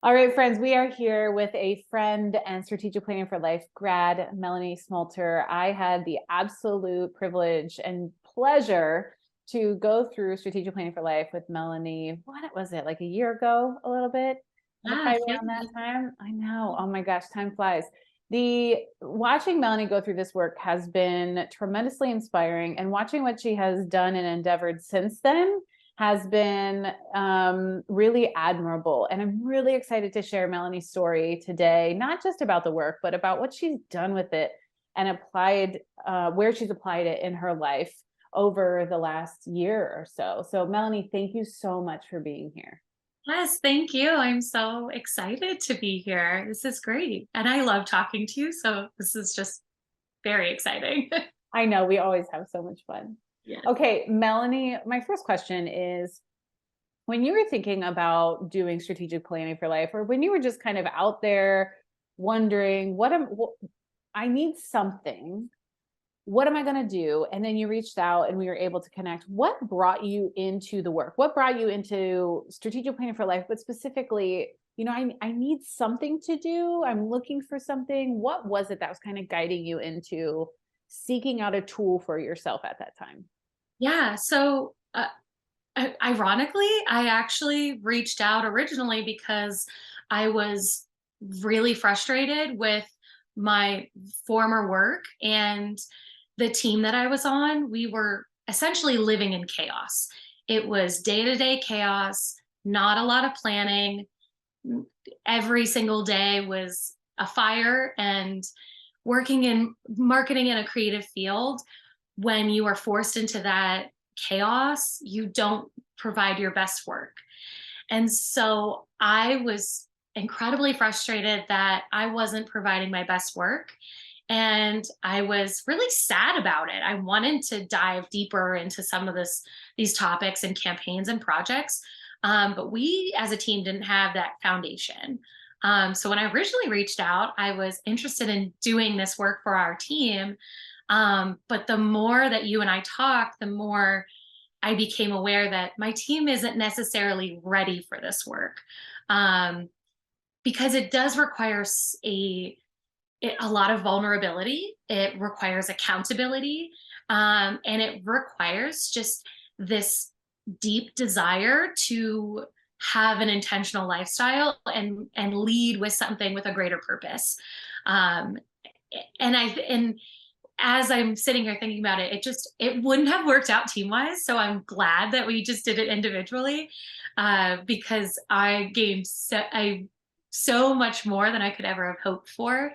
All right, friends, we are here with a friend and strategic planning for life grad, Melanie Smolter. I had the absolute privilege and pleasure to go through strategic planning for life with Melanie. What was it, like a year ago, a little bit? Yeah, Probably it feels around that like time. I know. Oh my gosh, time flies. The watching Melanie go through this work has been tremendously inspiring, and watching what she has done and endeavored since then has been really admirable. And I'm really excited to share Melanie's story today, not just about the work, but about what she's done with it and applied, where she's applied it in her life over the last year or so. So, Melanie, thank you so much for being here. yes, thank you. I'm so excited to be here. This is great. And I love talking to you, so this is just very exciting. I know we always have so much fun. Yes. Okay, Melanie, my first question is, when you were thinking about doing strategic planning for life, or when you were just kind of out there wondering, I need something, what am I going to do? And then you reached out and we were able to connect. What brought you into the work? What brought you into strategic planning for life? But specifically, I need something to do. I'm looking for something. What was it that was kind of guiding you into seeking out a tool for yourself at that time? Yeah. Ironically, I actually reached out originally because I was really frustrated with my former work and the team that I was on. We were essentially living in chaos. It was day to day chaos, not a lot of planning. Every single day was a fire, and working in marketing in a creative field, when you are forced into that chaos, you don't provide your best work. And so I was incredibly frustrated that I wasn't providing my best work. And I was really sad about it. I wanted to dive deeper into some of these topics and campaigns and projects. But we as a team didn't have that foundation. So when I originally reached out, I was interested in doing this work for our team. But the more that you and I talked, the more I became aware that my team isn't necessarily ready for this work, um, because it does require a lot of vulnerability. It requires accountability, and it requires just this deep desire to have an intentional lifestyle and lead with something with a greater purpose. Um, and as I'm sitting here thinking about it, it wouldn't have worked out team wise. So I'm glad that we just did it individually, because so much more than I could ever have hoped for.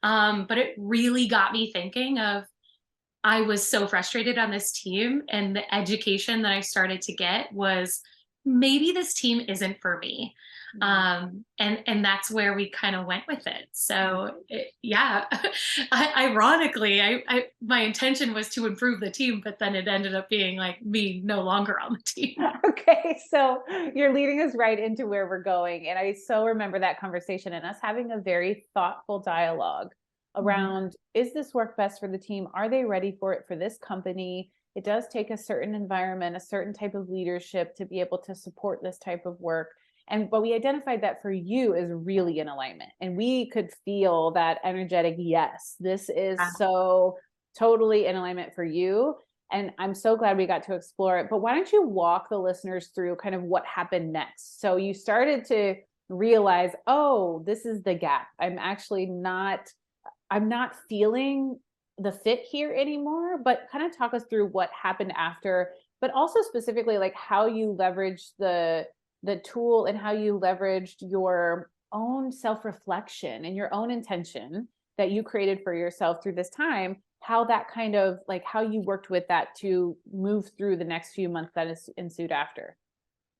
But it really got me thinking of, I was so frustrated on this team, and the education that I started to get was, maybe this team isn't for me. And that's where we kind of went with it. Yeah, ironically, my intention was to improve the team, but then it ended up being like me no longer on the team. Okay, so you're leading us right into where we're going. And I so remember that conversation and us having a very thoughtful dialogue Mhm. around, is this work best for the team? Are they ready for it for this company? It does take a certain environment, a certain type of leadership to be able to support this type of work. And but we identified that for you is really in alignment. And we could feel that energetic, yes, this is so totally in alignment for you, and I'm so glad we got to explore it. But why don't you walk the listeners through kind of what happened next? So you started to realize, oh, this is the gap. I'm not feeling the fit here anymore, but kind of talk us through what happened after, but also specifically like how you leveraged the tool and how you leveraged your own self-reflection and your own intention that you created for yourself through this time, how that kind of like how you worked with that to move through the next few months that is ensued after.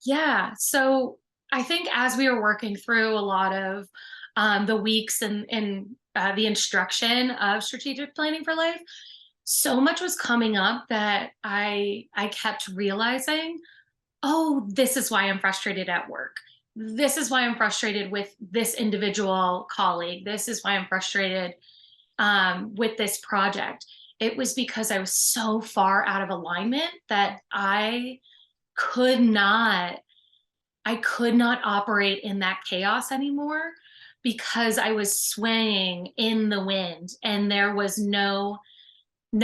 Yeah. So I think as we were working through a lot of the weeks and the instruction of strategic planning for life, so much was coming up that I kept realizing, oh, this is why I'm frustrated at work. This is why I'm frustrated with this individual colleague. This is why I'm frustrated with this project. It was because I was so far out of alignment that could not I could not operate in that chaos anymore because I was swaying in the wind and there was no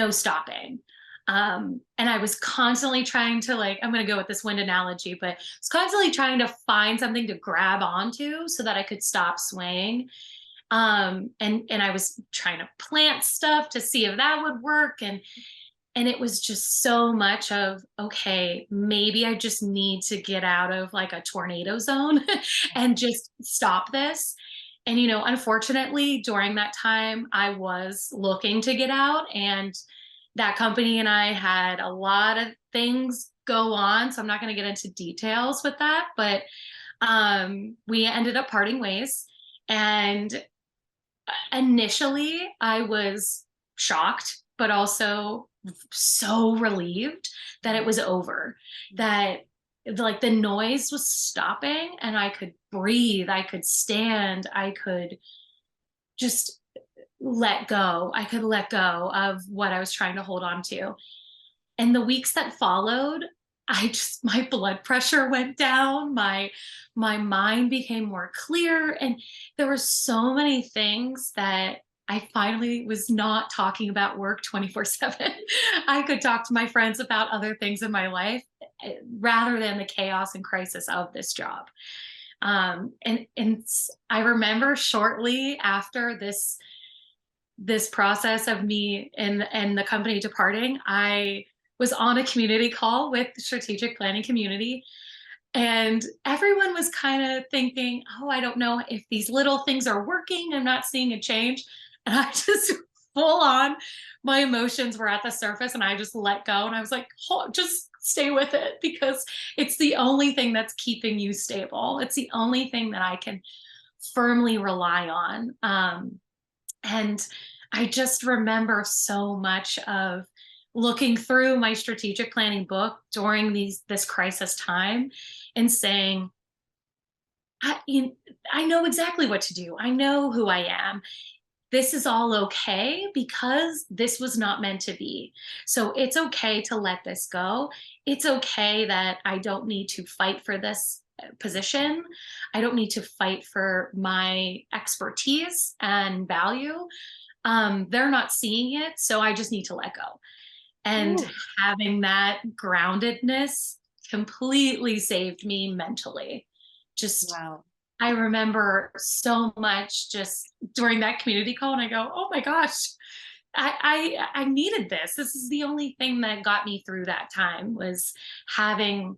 stopping. And I was constantly trying to, like, I'm going to go with this wind analogy, but it's constantly trying to find something to grab onto so that I could stop swaying. And I was trying to plant stuff to see if that would work. And it was just so much of, okay, maybe I just need to get out of like a tornado zone and just stop this. And, unfortunately, during that time, I was looking to get out, and that company and I had a lot of things go on. So I'm not going to get into details with that, but we ended up parting ways. And initially, I was shocked, but also so relieved that it was over, that like the noise was stopping and I could breathe, I could stand, I could just let go. I could let go of what I was trying to hold on to. And the weeks that followed, my blood pressure went down, my mind became more clear, and there were so many things that I finally was not talking about work 24/7. I could talk to my friends about other things in my life, rather than the chaos and crisis of this job. I remember shortly after this process of me and the company departing, I was on a community call with the strategic planning community, and everyone was kind of thinking, oh, I don't know if these little things are working. I'm not seeing a change. And I just full on, my emotions were at the surface and I just let go. And I was like, oh, just stay with it because it's the only thing that's keeping you stable. It's the only thing that I can firmly rely on. And I just remember so much of looking through my strategic planning book during this crisis time and saying, I know exactly what to do. I know who I am. This is all okay because this was not meant to be. So it's okay to let this go. It's okay that I don't need to fight for this position. I don't need to fight for my expertise and value. They're not seeing it, so I just need to let go. And Ooh, having that groundedness completely saved me mentally. Just, wow. I remember so much just during that community call, and I go, oh my gosh, I needed this. This is the only thing that got me through that time, was having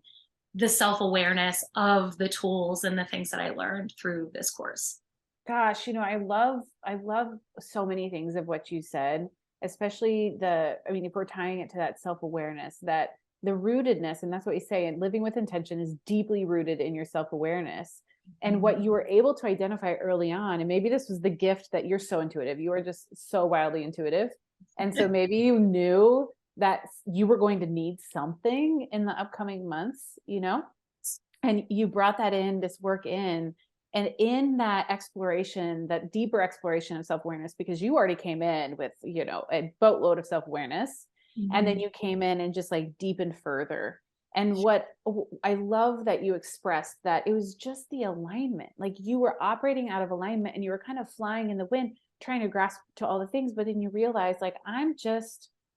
the self-awareness of the tools and the things that I learned through this course. Gosh, I love so many things of what you said, especially I mean, if we're tying it to that self-awareness, that the rootedness, and that's what you say, and living with intention is deeply rooted in your self-awareness. And what you were able to identify early on, and maybe this was the gift that you're so intuitive, you are just so wildly intuitive. And so maybe you knew that you were going to need something in the upcoming months, and you brought this work in. And in that exploration, that deeper exploration of self-awareness, because you already came in with, a boatload of self-awareness, and then Mhm. you came in and just like deepened further. And what I love that you expressed, that it was just the alignment, like you were operating out of alignment and you were kind of flying in the wind, trying to grasp to all the things, but then you realize, like,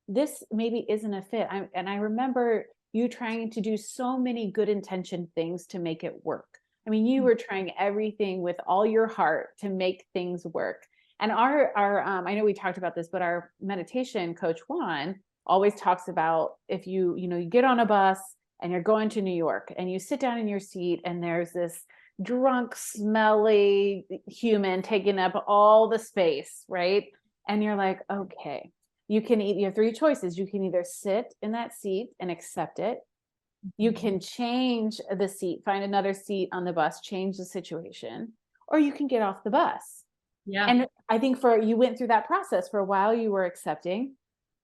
this maybe isn't a fit. And I remember you trying to do so many good intention things to make it work. I mean, you were trying everything with all your heart to make things work. And I know we talked about this, but our meditation coach Juan always talks about, if you get on a bus and you're going to New York and you sit down in your seat and there's this drunk, smelly human taking up all the space, right? And you're like, okay, you have three choices. You can either sit in that seat and accept it. You can change the seat, find another seat on the bus, change the situation, or you can get off the bus. Yeah. And I think you went through that process for a while. You were accepting.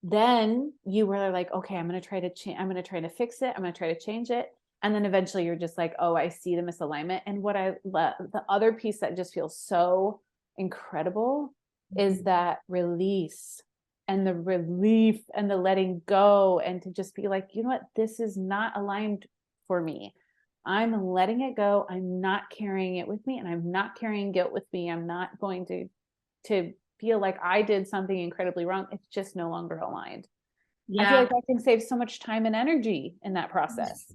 Then you were like, okay, I'm going to try to change. I'm going to try to fix it. I'm going to try to change it. And then eventually you're just like, oh, I see the misalignment. And what I love, the other piece that just feels so incredible, is that release and the relief and the letting go, and to just be like, you know what, this is not aligned for me. I'm letting it go. I'm not carrying it with me, and I'm not carrying guilt with me. I'm not going to feel like I did something incredibly wrong. It's just no longer aligned. I feel Yeah. like that can save so much time and energy in that process.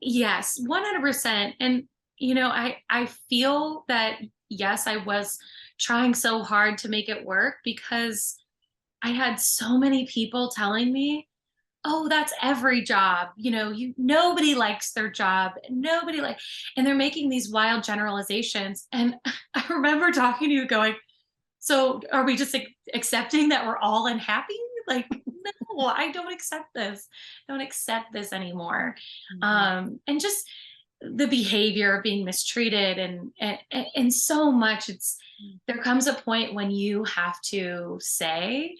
Yes, 100%. And I feel that yes, I was trying so hard to make it work because I had so many people telling me, "Oh, that's every job. Nobody likes their job. Nobody like," and they're making these wild generalizations. And I remember talking to you going, "So are we just accepting that we're all unhappy? Like, no, I don't accept this. I don't accept this anymore." Mhm. And just the behavior of being mistreated and so much. There comes a point when you have to say,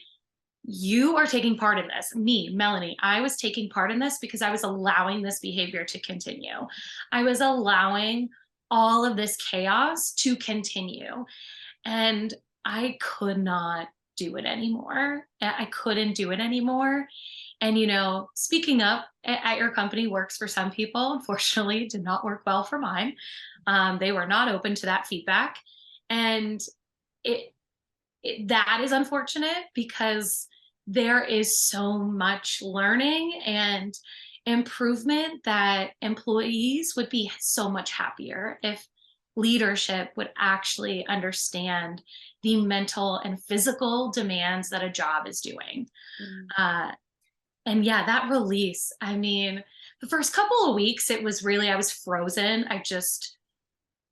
you are taking part in this. Me, Melanie, I was taking part in this because I was allowing this behavior to continue. I was allowing all of this chaos to continue. And I could not do it anymore. I couldn't do it anymore. And speaking up at your company works for some people. Unfortunately, it did not work well for mine. They were not open to that feedback, and it, that is unfortunate because there is so much learning and improvement that employees would be so much happier if leadership would actually understand the mental and physical demands that a job is doing. Mm. Uh, and yeah, that release, I mean, the first couple of weeks, it was really, I was frozen. I just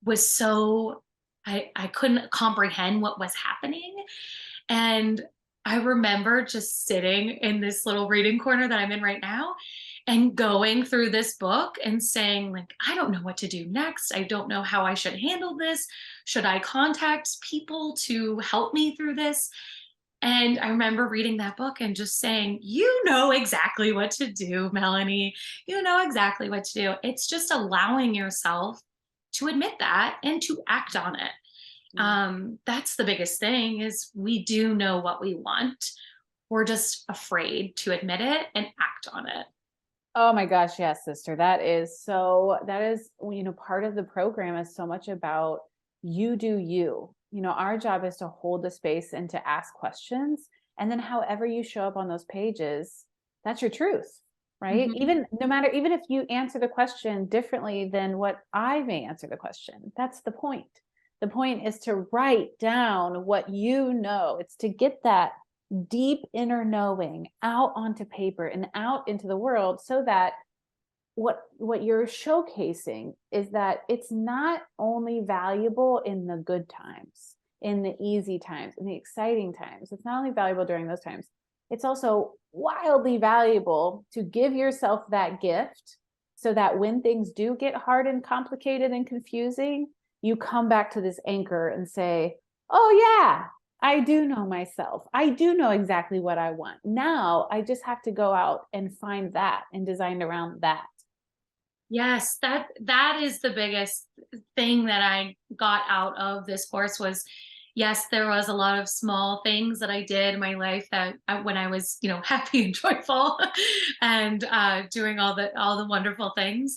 was so, I couldn't comprehend what was happening. And I remember just sitting in this little reading corner that I'm in right now and going through this book and saying, like, I don't know what to do next. I don't know how I should handle this. Should I contact people to help me through this? And I remember reading that book and just saying, you know exactly what to do, Melanie. You know exactly what to do. It's just allowing yourself to admit that and to act on it. Mm. That's the biggest thing is we do know what we want. We're just afraid to admit it and act on it. Oh my gosh, yes, sister. That is, part of the program is so much about you do you. Our job is to hold the space and to ask questions. And then however you show up on those pages, that's your truth, right? Mhm. Even no matter, even if you answer the question differently than what I may answer the question, that's the point. The point is to write down what you know. It's to get that deep inner knowing out onto paper and out into the world so that what you're showcasing is that it's not only valuable in the good times, in the easy times, in the exciting times. It's not only valuable during those times, it's also wildly valuable to give yourself that gift so that when things do get hard and complicated and confusing, you come back to this anchor and say, oh yeah, I do know myself. I do know exactly what I want. Now I just have to go out and find that and design around that. Yes, that is the biggest thing that I got out of this course was, yes, there was a lot of small things that I did in my life that when I was, happy and joyful and doing all the wonderful things.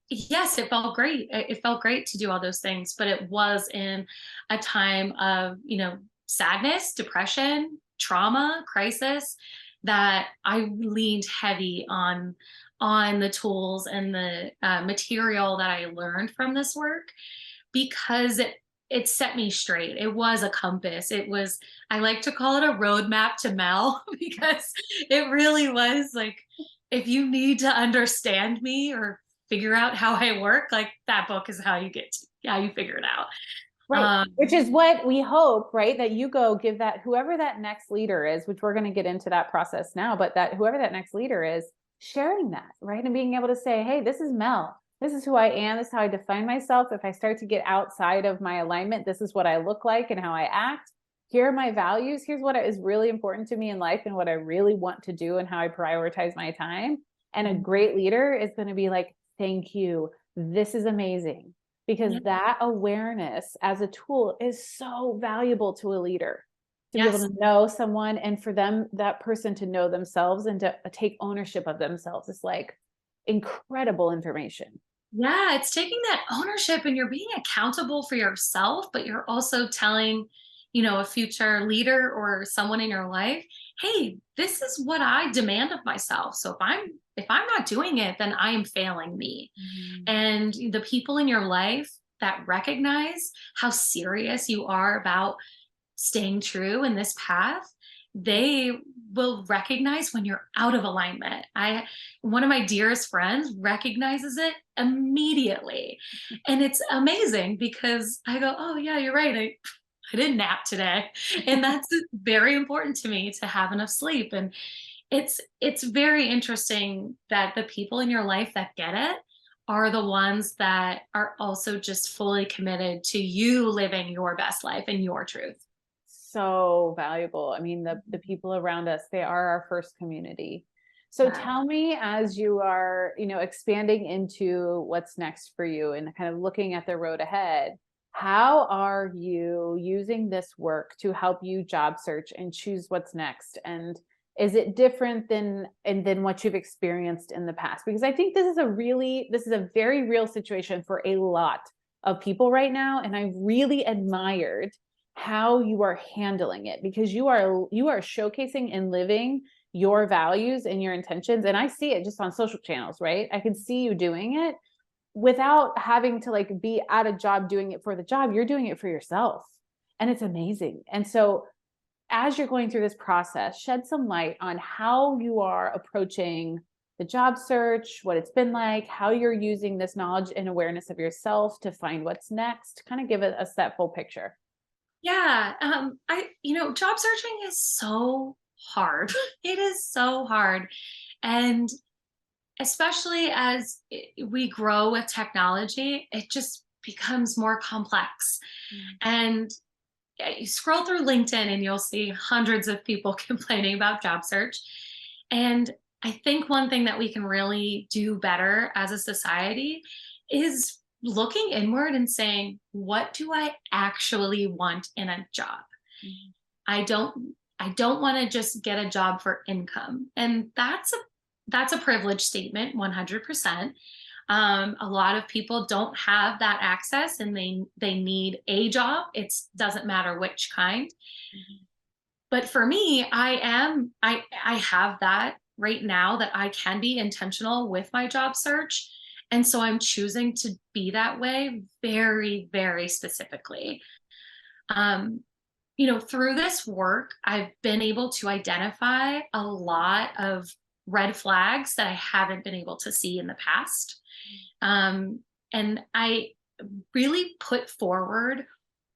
Yes, it felt great. It felt great to do all those things, but it was in a time of, sadness, depression, trauma, crisis that I leaned heavy on the tools and the material that I learned from this work because it set me straight. It was a compass. It was, I like to call it a roadmap to Mel because it really was like, if you need to understand me or figure out how I work, like that book is how you figure it out. Right. Which is what we hope, right? That you go give that whoever that next leader is, which we're going to get into that process now, but that whoever that next leader is sharing that, right? And being able to say, hey, this is Mel. This is who I am. This is how I define myself. If I start to get outside of my alignment, this is what I look like and how I act. Here are my values. Here's what is really important to me in life and what I really want to do and how I prioritize my time. And a great leader is going to be like, thank you. This is amazing, because Yeah. that awareness as a tool is so valuable to a leader to be able Yes. to know someone and for them, that person to know themselves and to take ownership of themselves. It's like, incredible information. Yeah, it's taking that ownership and you're being accountable for yourself, but you're also telling, a future leader or someone in your life, "Hey, this is what I demand of myself. So if I'm not doing it, then I am failing me." Mhm. And the people in your life that recognize how serious you are about staying true in this path, they will recognize when you're out of alignment. I One of my dearest friends recognizes it immediately. And it's amazing because I go, "Oh yeah, you're right. I didn't nap today." And that's very important to me to have enough sleep. And it's very interesting that the people in your life that get it are the ones that are also just fully committed to you living your best life and your truth. So valuable. I mean, the people around us, they are our first community. So Yeah. tell me, as you are, expanding into what's next for you and kind of looking at the road ahead, how are you using this work to help you job search and choose what's next? And is it different than what you've experienced in the past? Because I think this is a very real situation for a lot of people right now. And I really admired how you are handling it, because you are showcasing and living your values and your intentions, and I see it just on social channels, right? I can see you doing it without having to like be at a job doing it for the job. You're doing it for yourself, and it's amazing. And so as you're going through this process, shed some light on how you are approaching the job search, what it's been like, how you're using this knowledge and awareness of yourself to find what's next. Kind of give it a set full picture. Yeah, job searching is so hard. It is so hard. And especially as we grow with technology, it just becomes more complex. Mm. And you scroll through LinkedIn and you'll see hundreds of people complaining about job search. And I think one thing that we can really do better as a society is looking inward and saying, what do I actually want in a job? Mhm. I don't want to just get a job for income. And that's a privileged statement, 100%. A lot of people don't have that access and they need a job. It doesn't matter which kind. Mhm. But for me, I have that right now, that I can be intentional with my job search. And so I'm choosing to be that way very, very specifically. Um, through this work, I've been able to identify a lot of red flags that I haven't been able to see in the past. Um, and I really put forward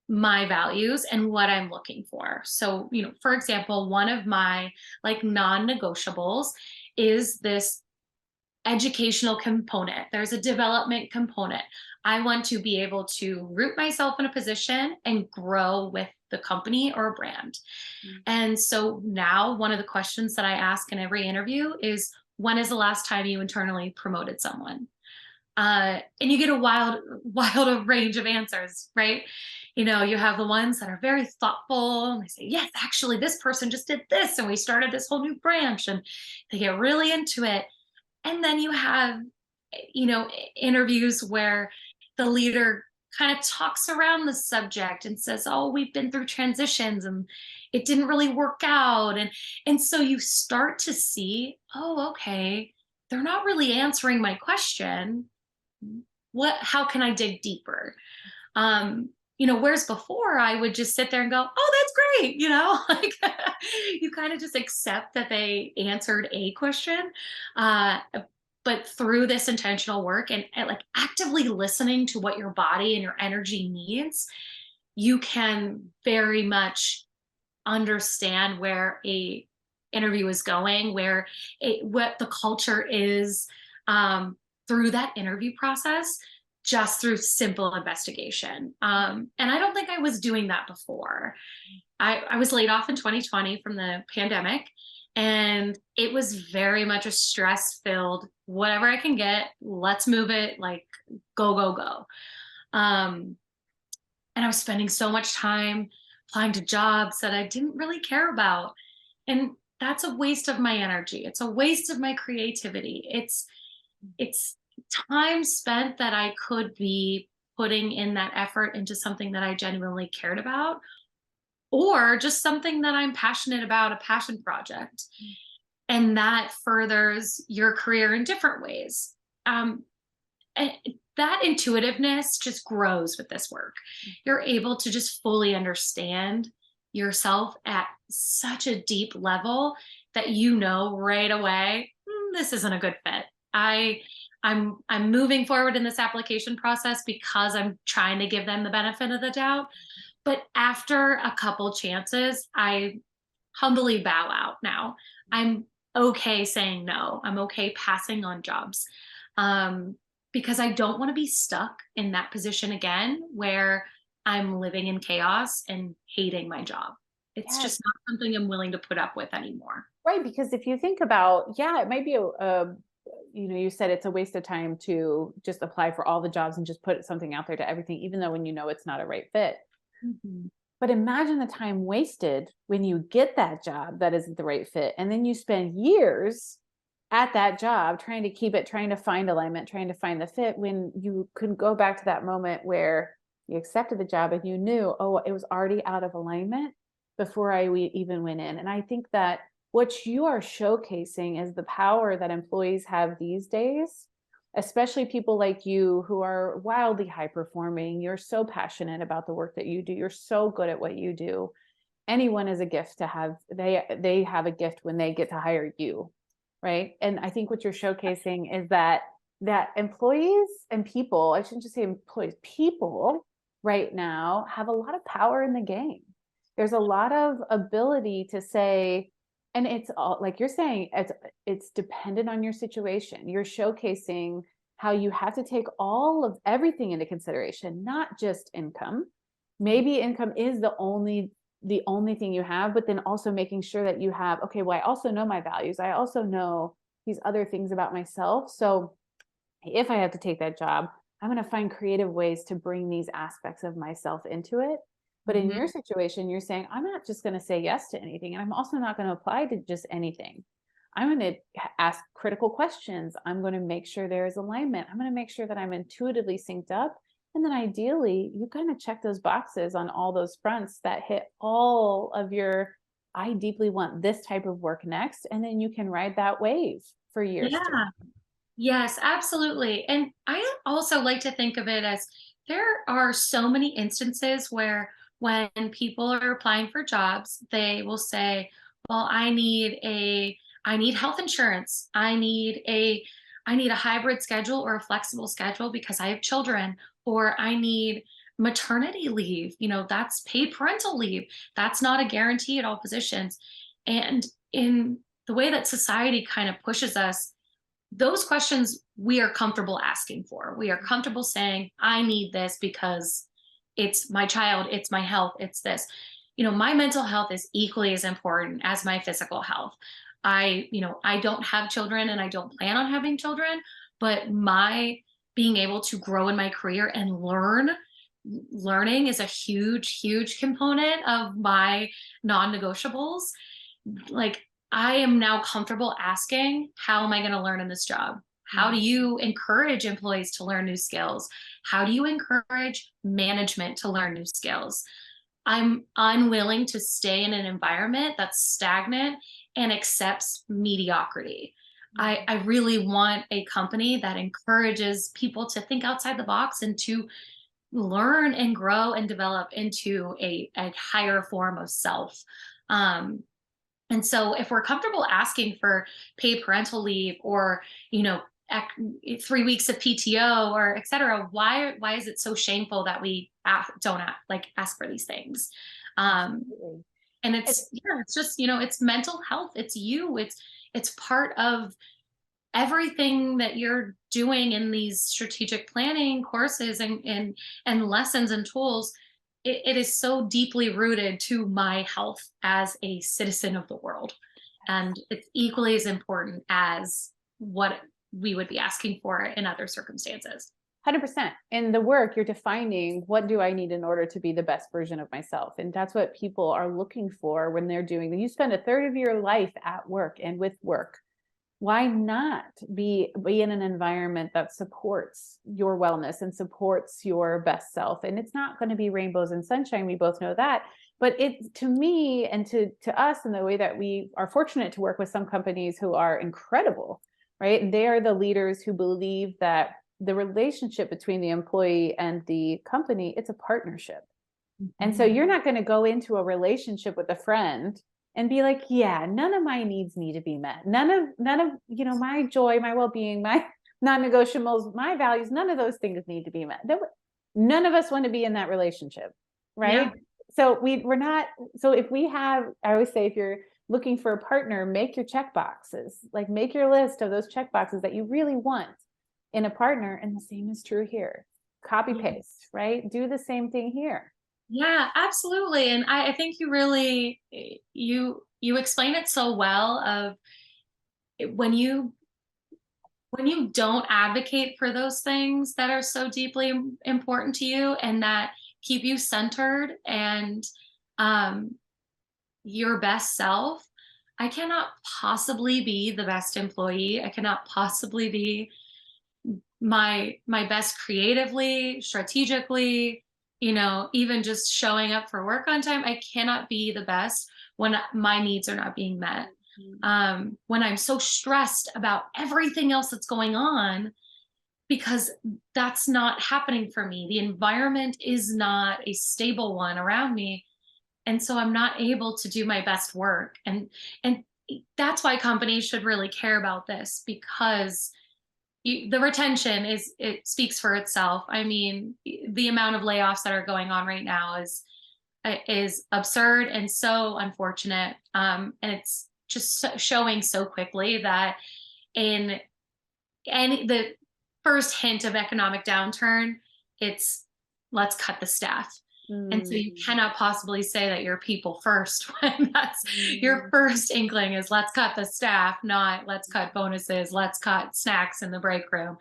my values and what I'm looking for. So, for example, one of my like non-negotiables is this educational component. There's a development component. I want to be able to root myself in a position and grow with the company or brand. Mm. And so now one of the questions that I ask in every interview is, when is the last time you internally promoted someone? And you get a wild range of answers, right? You have the ones that are very thoughtful and they say, yes, actually, this person just did this and we started this whole new branch, and they get really into it. And then you have, interviews where the leader kind of talks around the subject and says, "Oh, we've been through transitions and it didn't really work out." And so you start to see, oh, okay, they're not really answering my question. How can I dig deeper? Whereas before I would just sit there and go, "Oh, that's great," like you kind of just accept that they answered a question. Uh, but through this intentional work and like actively listening to what your body and your energy needs, you can very much understand where a interview is going, what the culture is, through that interview process, just through simple investigation. And I don't think I was doing that before. I was laid off in 2020 from the pandemic, and it was very much a stress filled, whatever I can get, let's move it, like go, go, go. Um, and I was spending so much time applying to jobs that I didn't really care about. And that's a waste of my energy. It's a waste of my creativity. it's time spent that I could be putting in that effort into something that I genuinely cared about, or just something that I'm passionate about, a passion project. And that furthers your career in different ways. Um, and that intuitiveness just grows with this work. You're able to just fully understand yourself at such a deep level that you know right away, this isn't a good fit. I I'm moving forward in this application process because I'm trying to give them the benefit of the doubt. But after a couple chances, I humbly bow out now. I'm okay saying no. I'm okay passing on jobs. Um, because I don't want to be stuck in that position again where I'm living in chaos and hating my job. It's Yes. just not something I'm willing to put up with anymore. Right, because if you think about, yeah, it might be you said it's a waste of time to just apply for all the jobs and just put something out there to everything, even though when you know it's not a right fit. Mhm. But imagine the time wasted when you get that job that isn't the right fit. And then you spend years at that job trying to keep it, trying to find alignment, trying to find the fit when you can go back to that moment where you accepted the job and you knew, oh, it was already out of alignment before even went in. And I think that what you are showcasing is the power that employees have these days, especially people like you who are wildly high performing. You're so passionate about the work that you do. You're so good at what you do. Anyone is a gift to have. They have a gift when they get to hire you, right? And I think what you're showcasing is that employees and people, I shouldn't just say employees, people right now have a lot of power in the game. There's a lot of ability to say, and it's all like you're saying, it's dependent on your situation. You're showcasing how you have to take all of everything into consideration, not just income. Maybe income is the only thing you have, but then also making sure that you have, okay, well, I also know my values. I also know these other things about myself. So if I have to take that job, I'm going to find creative ways to bring these aspects of myself into it. But in Mhm. your situation, you're saying, I'm not just going to say yes to anything. And I'm also not going to apply to just anything. I'm going to ask critical questions. I'm going to make sure there is alignment. I'm going to make sure that I'm intuitively synced up. And then ideally, you kind of check those boxes on all those fronts that hit all of your, I deeply want this type of work next. And then you can ride that wave for years to Yeah. Yes, absolutely. And I also like to think of it as there are so many instances where when people are applying for jobs, they will say, "Well, I need health insurance. I need a hybrid schedule or a flexible schedule because I have children, or I need maternity leave. That's paid parental leave. That's not a guarantee at all positions." And in the way that society kind of pushes us, those questions we are comfortable asking for. We are comfortable saying, I need this because it's my child, it's my health, it's this. My mental health is equally as important as my physical health. I don't have children and I don't plan on having children, but my being able to grow in my career and learning is a huge, huge component of my non negotiables. Like, I am now comfortable asking, how am I going to learn in this job? How do you encourage employees to learn new skills? How do you encourage management to learn new skills? I'm unwilling to stay in an environment that's stagnant and accepts mediocrity. I really want a company that encourages people to think outside the box and to learn and grow and develop into a higher form of self. Um, and so if we're comfortable asking for paid parental leave or, you know, 3 weeks of PTO or et cetera, why is it so shameful that we don't ask for these things? Um, Absolutely. and It's it's just, it's mental health. It's you. It's part of everything that you're doing in these strategic planning courses and lessons and tools. It is so deeply rooted to my health as a citizen of the world, and it's equally as important as what we would be asking for in other circumstances. 100%. In the work, you're defining what do I need in order to be the best version of myself. And that's what people are looking for when they're doing. You spend a third of your life at work and with work. why not be in an environment that supports your wellness and supports your best self? And it's not going to be rainbows and sunshine, we both know that, but it, to me and to us, in the way that we are fortunate to work with some companies who are incredible, right? They are the leaders who believe that the relationship between the employee and the company, it's a partnership. And so you're not going to go into a relationship with a friend and be like, yeah, none of my needs need to be met. None of, my joy, my well-being, my non-negotiables, my values, none of those things need to be met. None of us want to be in that relationship, Yeah. right? So we're not, so if we have, I always say, if you're looking for a partner, make your check boxes, like make your list of those check boxes that you really want in a partner. And the same is true here. Copy paste, right? Do the same thing here. Yeah, absolutely. And I think you really you explain it so well of when you don't advocate for those things that are so deeply important to you and that keep you centered and um your best self, I cannot possibly be the best employee. I cannot possibly be my best creatively, strategically, even just showing up for work on time. I cannot be the best when my needs are not being met. When I'm so stressed about everything else that's going on, because that's not happening for me. The environment is not a stable one around me. And so I'm not able to do my best work. And that's why companies should really care about this, because the retention it speaks for itself. I mean, the amount of layoffs that are going on right now is absurd and so unfortunate. And it's just showing so quickly that in the first hint of economic downturn, it's let's cut the staff. And so you cannot possibly say that you're people first when that's your first inkling is let's cut the staff, not let's cut bonuses, let's cut snacks in the break room.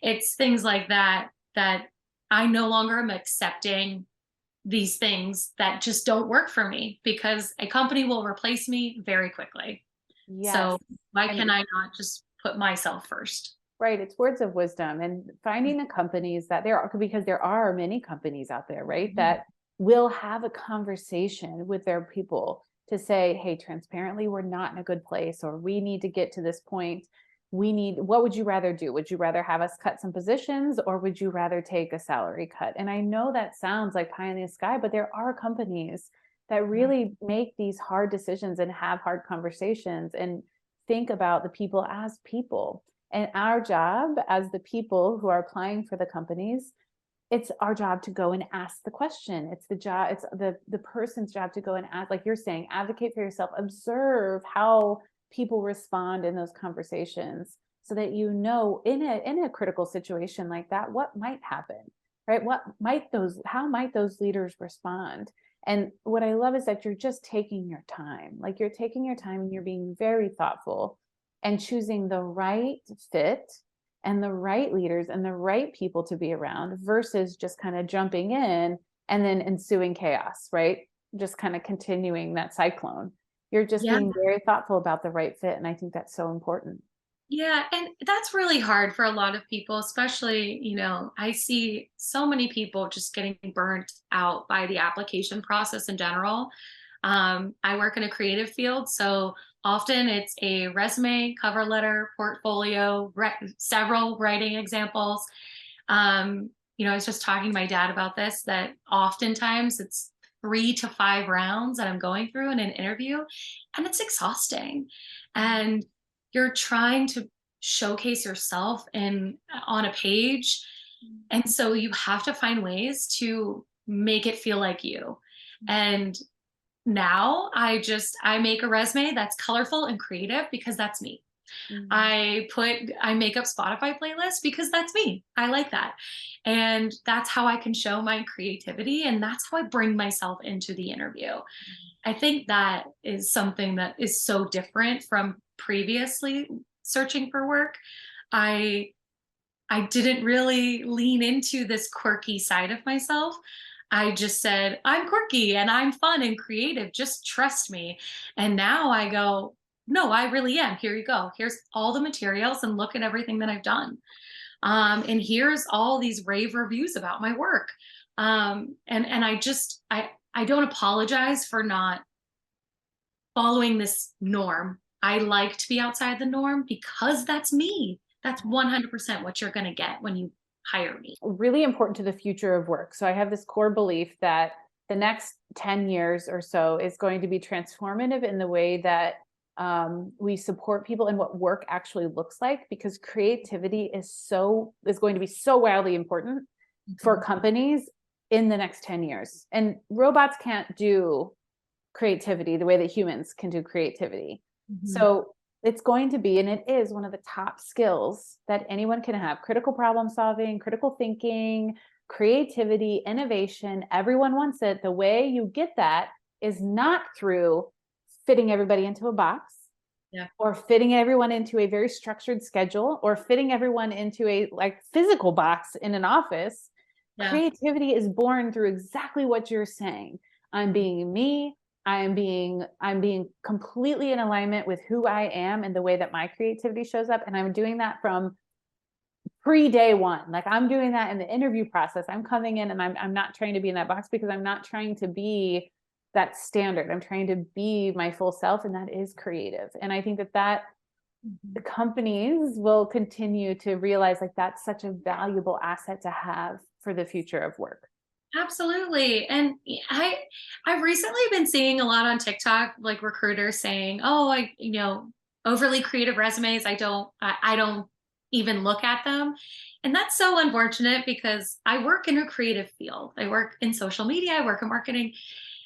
It's things like that that I no longer am accepting these things that just don't work for me, because a company will replace me very quickly. Yes. So why I can mean, I not just put myself first? right. It's words of wisdom and finding the companies that there are, because there are many companies out there, right, that will have a conversation with their people to say, hey, transparently, we're not in a good place, or we need to get to this point. What would you rather do? Would you rather have us cut some positions, or would you rather take a salary cut? And I know that sounds like pie in the sky, but there are companies that really make these hard decisions and have hard conversations and think about the people as people. And our job as the people who are applying for the companies, it's our job to go and ask the question. It's the person's job to go and ask, like you're saying, advocate for yourself, observe how people respond in those conversations, so that in a critical situation like that, what might happen, right? How might those leaders respond? And what I love is that you're just taking your time, like you're taking your time and you're being very thoughtful and choosing the right fit and the right leaders and the right people to be around, versus just kind of jumping in and then ensuing chaos, right? Just kind of continuing that cyclone. You're just Yeah. being very thoughtful about the right fit. And I think that's so important. Yeah, and that's really hard for a lot of people, especially, I see so many people just getting burnt out by the application process in general. I work in a creative field, so often it's a resume, cover letter, portfolio, several writing examples. I was just talking to my dad about this, that oftentimes it's 3 to 5 rounds that I'm going through in an interview, and it's exhausting. And you're trying to showcase yourself on a page, and so you have to find ways to make it feel like you. And now I make a resume that's colorful and creative because that's me. Mhm. I make up Spotify playlists because that's me. I like that. And that's how I can show my creativity, and that's how I bring myself into the interview. I think that is something that is so different from previously searching for work. I I didn't really lean into this quirky side of myself. I just said, I'm quirky and I'm fun and creative. Just trust me. And now I go, no, I really am. Here you go. Here's all the materials and look at everything that I've done. And here's all these rave reviews about my work. And I don't apologize for not following this norm. I like to be outside the norm because that's me. That's 100% what you're going to get when you hire me. Really important to the future of work. So I have this core belief that the next 10 years or so is going to be transformative in the way that we support people and what work actually looks like, because creativity is going to be so wildly important for companies in the next 10 years. And robots can't do creativity the way that humans can do creativity. So it's going to be, and it is one of the top skills that anyone can have: critical problem solving, critical thinking, creativity, innovation. Everyone wants it. The way you get that is not through fitting everybody into a box, or fitting everyone into a very structured schedule, or fitting everyone into a like physical box in an office. Creativity is born through exactly what you're saying. I'm being me. I'm being completely in alignment with who I am and the way that my creativity shows up. And I'm doing that from pre-day one. Like, I'm doing that in the interview process. I'm coming in and I'm not trying to be in that box, because I'm not trying to be that standard. I'm trying to be my full self, and that is creative. And I think that the companies will continue to realize like that's such a valuable asset to have for the future of work. Absolutely. And I've recently been seeing a lot on TikTok, like recruiters saying, "Oh, overly creative resumes, I don't even look at them." And that's so unfortunate because I work in a creative field. I work in social media, I work in marketing.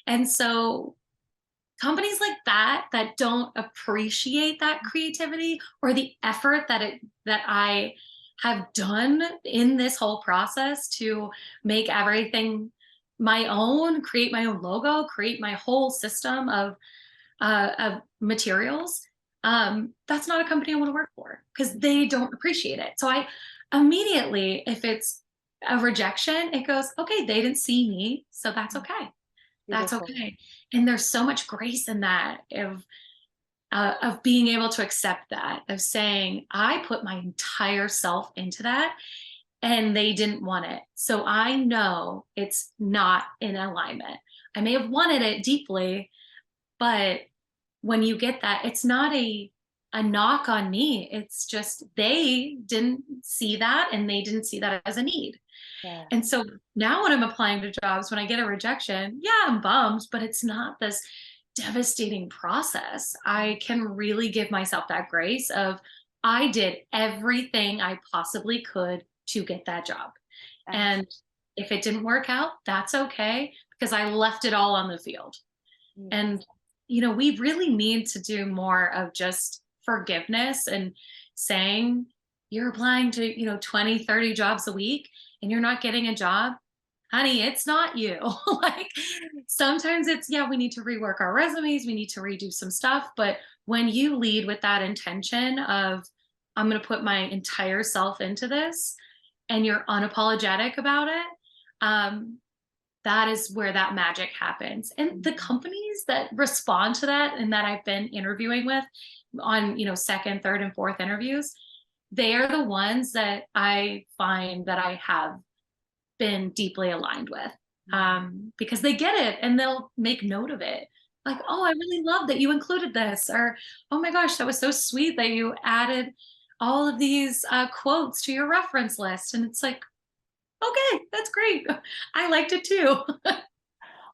And so companies like that don't appreciate that creativity or the effort that I have done in this whole process to make everything my own, create my own logo, create my whole system of materials. That's not a company I want to work for because they don't appreciate it. So I immediately, if it's a rejection, it goes, okay, they didn't see me, so that's okay. That's Beautiful. okay. And there's so much grace in that of being able to accept that, of saying, I put my entire self into that and they didn't want it. So I know it's not in alignment. I may have wanted it deeply, but when you get that, it's not a knock on me. It's just they didn't see that and they didn't see that as a need. Yeah. And so now when I'm applying to jobs, when I get a rejection, yeah, I'm bummed, but it's not this devastating process. I can really give myself that grace of I did everything I possibly could to get that job. And if it didn't work out, that's okay because I left it all on the field. And we really need to do more of just forgiveness and saying you're applying to, 20, 30 jobs a week and you're not getting a job. Honey, it's not you. Like sometimes it's, yeah, we need to rework our resumes, we need to redo some stuff. But when you lead with that intention of, I'm going to put my entire self into this and you're unapologetic about it, that is where that magic happens. And the companies that respond to that and that I've been interviewing with on, second, third, and fourth interviews, they are the ones that I find that I have been deeply aligned with, because they get it and they'll make note of it. Like, oh, I really love that you included this, or oh my gosh, that was so sweet that you added all of these quotes to your reference list. And it's like, okay, that's great. I liked it too.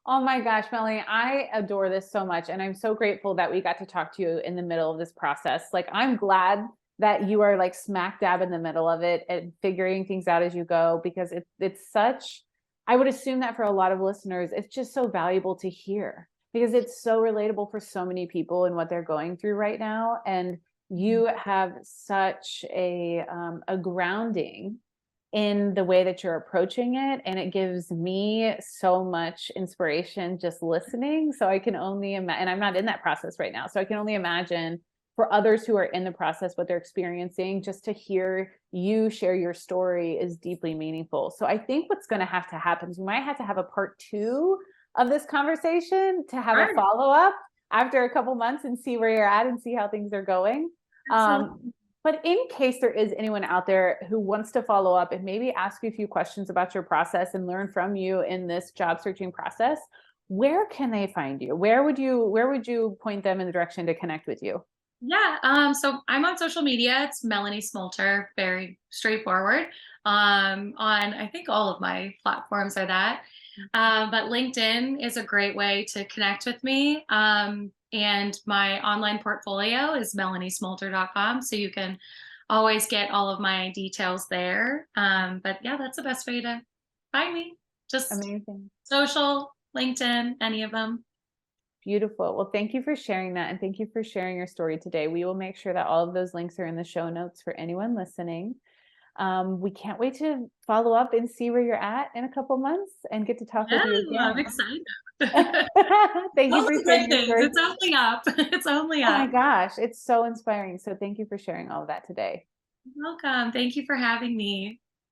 Oh my gosh, Melanie, I adore this so much. And I'm so grateful that we got to talk to you in the middle of this process. Like, I'm glad that you are like smack dab in the middle of it and figuring things out as you go, because it's such, I would assume that for a lot of listeners, it's just so valuable to hear because it's so relatable for so many people and what they're going through right now. And you have such a grounding in the way that you're approaching it. And it gives me so much inspiration just listening. So I can only imagine, and I'm not in that process right now. So I can only imagine for others who are in the process, what they're experiencing. Just to hear you share your story is deeply meaningful. So I think what's going to happen is we might have to have a part 2 of this conversation to have a follow-up. after a couple months and see where you're at and see how things are going. Absolutely. But in case there is anyone out there who wants to follow up and maybe ask you a few questions about your process and learn from you in this job searching process, where can they find you? Where would you point them in the direction to connect with you? Yeah. So I'm on social media. It's Melanie Smolter. Very straightforward. On I think all of my platforms are that. But LinkedIn is a great way to connect with me. And my online portfolio is melaniesmolter.com. So you can always get all of my details there. But yeah, that's the best way to find me. Just Amazing. social, LinkedIn, any of them. Beautiful. Well, thank you for sharing that. And thank you for sharing your story today. We will make sure that all of those links are in the show notes for anyone listening. We can't wait to follow up and see where you're at in a couple months and get to talk with Yeah, you I'm again. excited. Thank you for Only sharing great your things. story. It's only up. It's only Oh my up. gosh, it's so inspiring. So thank you for sharing all of that today. Welcome. Thank you for having me.